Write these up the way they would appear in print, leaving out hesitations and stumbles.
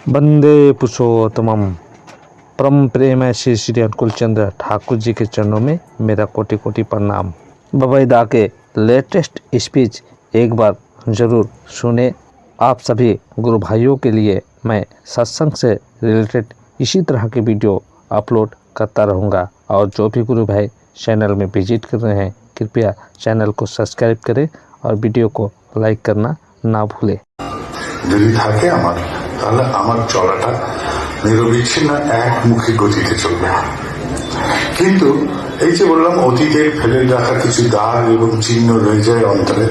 वंदे पुरुषोत्तमम। परम प्रेम श्री श्री अनुकूल चंद्र ठाकुर जी के चरणों में मेरा कोटि कोटि प्रणाम। बाबा दा के लेटेस्ट स्पीच एक बार ज़रूर सुने। आप सभी गुरु भाइयों के लिए मैं सत्संग से रिलेटेड इसी तरह के वीडियो अपलोड करता रहूँगा, और जो भी गुरु भाई चैनल में विजिट कर रहे हैं कृपया चैनल को सब्सक्राइब करें और वीडियो को लाइक करना ना भूलें। যদি থাকে আমার, তাহলে আমার চলাটা নিরবিচ্ছিন্ন একমুখী গতিতে চলবে। কিন্তু এই যে বললাম, অতীতের ফেলে রাখা কিছু দাগ এবং চিহ্ন রয়ে যায় অন্তরে।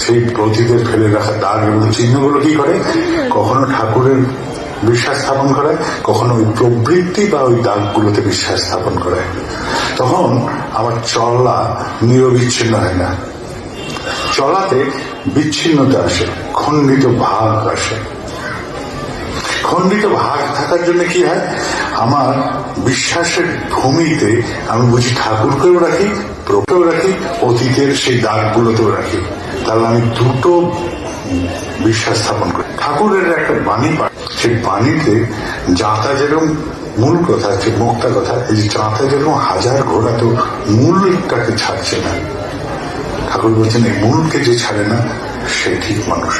সেই অতীতের ফেলে রাখা দাগ এবং চিহ্নগুলো কি করে, কখনো ঠাকুরের বিশ্বাস স্থাপন করে, কখনো ওই প্রবৃত্তি বা ওই দাগগুলোতে বিশ্বাস স্থাপন করে। তখন আমার চলা নিরবিচ্ছিন্ন হয় না, চলাতে বিচ্ছিন্নতা আসে, খণ্ডিত ভাগ আসে। খণ্ডিত ভাগ থাকার জন্য কি হয়, আমার বিশ্বাসের ভূমিতে আমি বুঝি ঠাকুরকেও রাখি, প্রভুকেও রাখি, অতীতের সেই দাগগুলোতেও রাখি। তাহলে আমি দুটো বিশ্বাস স্থাপন করি। ঠাকুরের একটা বাণী পাঠ, সেই বাণীতে যাতা যেরকম মূল কথা আছে, মুক্তা কথা, এই যে যাতা যেরকম হাজার ঘোড়া তো মূলটাকে ছাড়ছে না। ঠাকুর বলছেন এই মূলকে যে ছাড়ে না সে ঠিক মানুষ।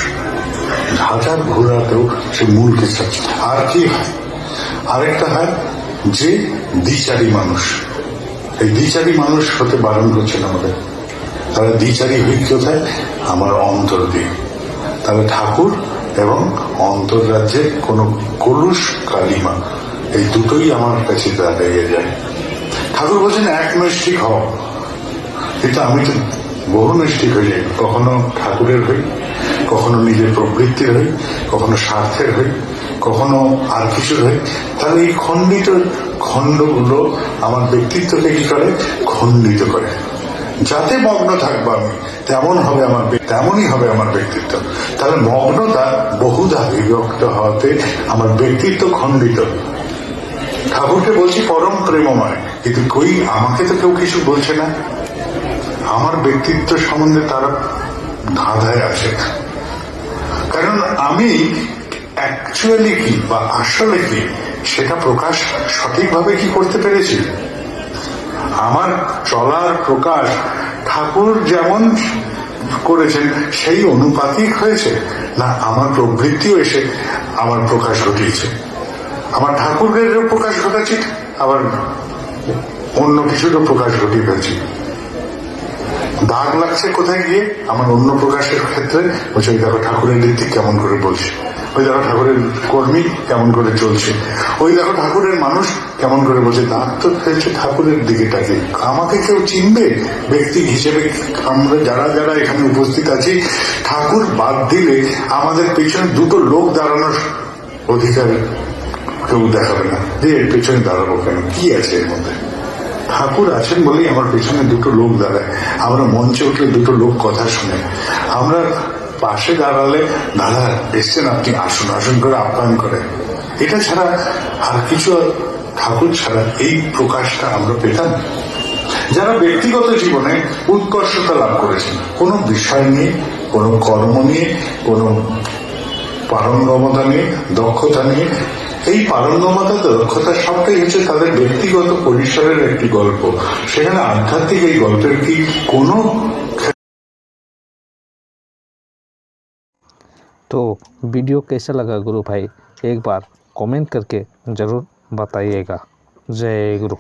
হাজার ঘোড়াতেও সে মূলকে ছাড়ছে। আর কি হয়, আরেকটা হয় যে দ্বিচারী মানুষ। এই দ্বিচারী মানুষ হতে বারণ করছেন আমাদের। তারা দ্বিচারী হই কোথায়, আমার অন্তর দিয়ে। তাহলে ঠাকুর এবং অন্তর্রাজ্যের কোন কলুষ কালিমা, এই দুটোই আমার কাছে দাঁড়িয়ে যায়। ঠাকুর বলছেন এক নৈষ্ঠিক হও, কিন্তু আমি তো বহু নৈষ্ঠিক হয়ে যাই। কখনো ঠাকুরের হই, কখনো নিজের প্রবৃত্তির হই, কখনো স্বার্থের হই, কখনো আর কিছুর হই। তাহলে এই খণ্ডিত খণ্ডগুলো আমার ব্যক্তিত্বকে কি করে, খণ্ডিত করে। যাতে মগ্ন থাকবো আমি, তেমনই হবে আমার ব্যক্তিত্ব। তাহলে মগ্নতা বহুধা বিভক্ত হওয়াতে আমার ব্যক্তিত্ব খণ্ডিত। ঠাকুরকে বলছি পরম প্রেমময়, কিন্তু কই আমাকে তো কেউ কিছু বলছে না। আমার ব্যক্তিত্ব সম্বন্ধে তারা ধাঁধায় আছে, কারণ আমি অ্যাকচুয়ালি কি বা আসলে কি সেটা প্রকাশ সঠিকভাবে কি করতে পেরেছি। আমার চলার প্রকাশ ঠাকুর যেমন করেছেন সেই অনুপাতিক হয়েছে, না আমার প্রবৃত্তিও এসে আমার প্রকাশ ঘটিয়েছে। আমার ঠাকুরের প্রকাশ ঘটাচ্ছি, আবার অন্য কিছুরও প্রকাশ ঘটিয়ে ফেলছি। দাগ লাগছে কোথায় গিয়ে, আমার অন্য প্রকাশের ক্ষেত্রে বলছে ওই দেখো ঠাকুরের রীতি কেমন করে বলছে, ওই দেখো ঠাকুরের কর্মী কেমন করে চলছে, ওই দেখো ঠাকুরের মানুষ কেমন করে বলছে। দাগ তো ফেলছে ঠাকুরের দিকে তাকে। আমাকে কেউ চিনবে ব্যক্তি হিসেবে? আমরা যারা যারা এখানে উপস্থিত আছি, ঠাকুর বাদ দিলে আমাদের পেছনে দুটো লোক দাঁড়ানোর অধিকার কেউ দেখাবে না, যে এর পেছনে দাঁড়াবো কেন, কি আছে এর মধ্যে। ঠাকুর আছেন বলেই আমার পেছনে দুটো লোক দাঁড়ায়। আমরা মঞ্চে উঠলে দুটো লোক কথা শুনে, আমরা পাশে দাঁড়ালে দাদা এসছেন আপনি আসুন আসুন করে আপ্যায়ন করে। এটা ছাড়া আর কিছু, ঠাকুর ছাড়া এই প্রকাশটা আমরা পেতাম। যারা ব্যক্তিগত জীবনে উৎকর্ষতা লাভ করেছেন, কোনো বিষয় নিয়ে, কোনো কর্ম নিয়ে, কোনো পারঙ্গমতা নিয়ে, দক্ষতা নিয়ে, এই পারঙ্গমতা দক্ষতা সবটাই হচ্ছে তাদের ব্যক্তিগত পরিসরের একটি গল্প। সেখানে আধ্যাত্মিক এই গল্পের কি কোনো। तो वीडियो कैसा लगा गुरु भाई, एक बार कमेंट करके ज़रूर बताइएगा। जय गुरु।